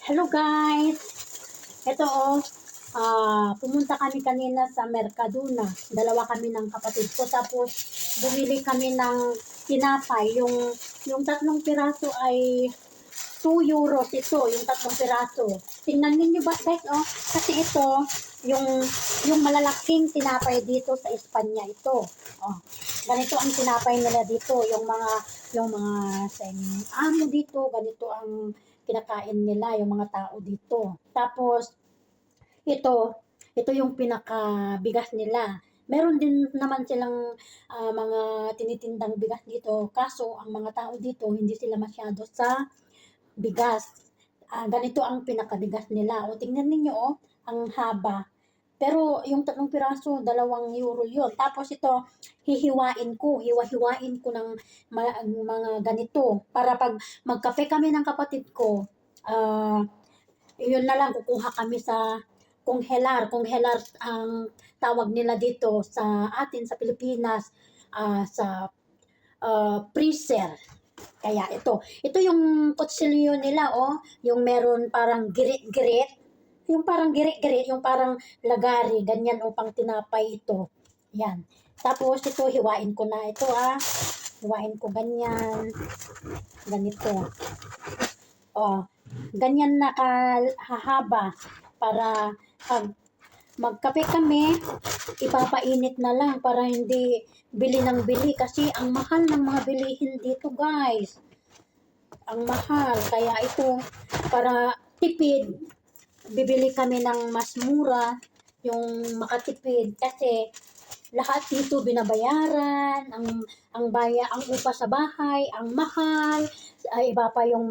Hello guys! Ito pumunta kami kanina sa Mercadona. Dalawa kami ng kapatid ko. Tapos bumili kami ng tinapay. Yung tatlong piraso ay 2 euros ito, yung tatlong piraso. Tingnan niyo ba guys, kasi ito, yung malalaking tinapay dito sa Espanya ito. Ganito ang tinapay nila dito, yung mga amo dito, ganito ang kinakain nila, yung mga tao dito. Tapos, ito yung pinakabigas nila. Meron din naman silang mga tinitindang bigas dito. Kaso, ang mga tao dito, hindi sila masyado sa bigas. Ganito ang pinakabigas nila. O, tingnan ninyo, ang haba. Pero, yung tatlong piraso, 2 euro yun. Tapos ito, hihiwain ko ng mga ganito. Para pag magkape kami ng kapatid ko, yun na lang, kukuha kami sa konghelar. Konghelar ang tawag nila dito sa atin, sa Pilipinas, sa freezer. Kaya ito yung kutsilyo nila, yung meron parang girit-girit. Yung parang girit-girit, yung parang lagari, ganyan pang tinapay ito. Yan. Tapos ito, hiwain ko na ito, hiwain ko ganyan. Ganito. Ganyan na kahaba para pag magkape kami, ipapainit na lang para hindi bili ng bili kasi ang mahal ng mga bilihin dito guys. Ang mahal. Kaya ito, para tipid, bibili kami ng mas mura, yung makatipid kasi lahat dito binabayaran, ang upa sa bahay, ang mahal, iba pa yung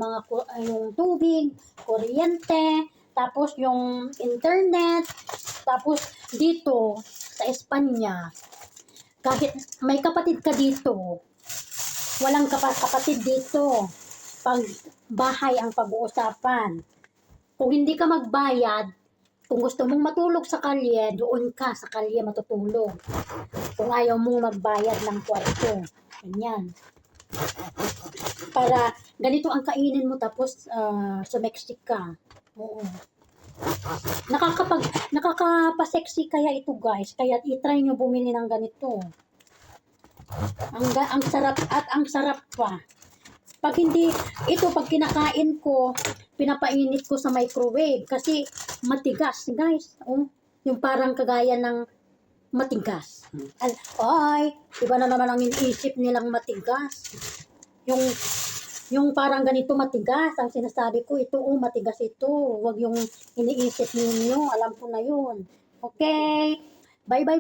yung tubig, kuryente, tapos yung internet, tapos dito sa Espanya, kahit may kapatid ka dito, walang kapatid dito. Pag bahay ang pag-uusapan. Kung hindi ka magbayad, kung gusto mong matulog sa kalye, doon ka sa kalye matutulog. Kung ayaw mong magbayad ng kwarto. Ganyan. Para ganito ang kainin mo tapos sumeksik ka. Oo. Nakakapasexy kaya ito guys. Kaya itry nyo bumili ng ganito. Ang sarap at ang sarap pa. Pag kinakain ko, pinapainit ko sa microwave kasi matigas, guys. Yung parang kagaya ng matigas. Iba na naman ang iniisip nilang matigas. Yung parang ganito matigas, ang sinasabi ko, ito, matigas ito. Huwag yung iniisip ninyo, alam ko na yun. Okay? Bye.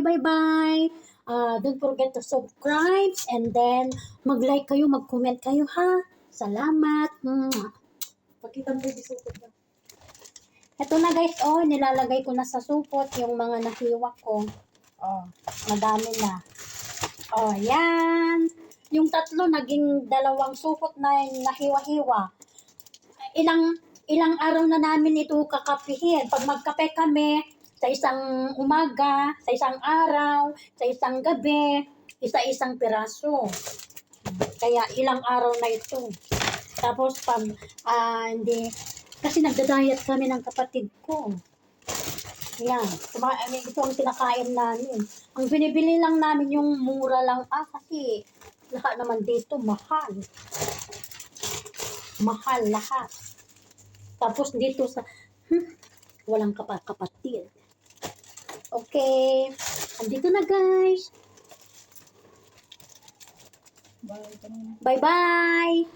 Don't forget to subscribe and then mag-like kayo, mag-comment kayo ha. Salamat. Pakita mo yung supot na. Ito na guys, nilalagay ko na sa supot yung mga nahiwa ko. Madami na. Yan. Yung tatlo naging 2 supot na nahiwa-hiwa. Ilang araw na namin ito kakapihin. Pag magkape kami, sa isang umaga, sa isang araw, sa isang gabi, isa-isang piraso. Kaya ilang araw na ito. Tapos hindi, kasi nagda-diet kami ng kapatid ko. Yan. Ito ang kinakain namin. Ang binibili lang namin yung mura lang kasi lahat naman dito mahal. Mahal lahat. Tapos dito sa walang kapatid. Okay. Andito na guys. Bye-bye.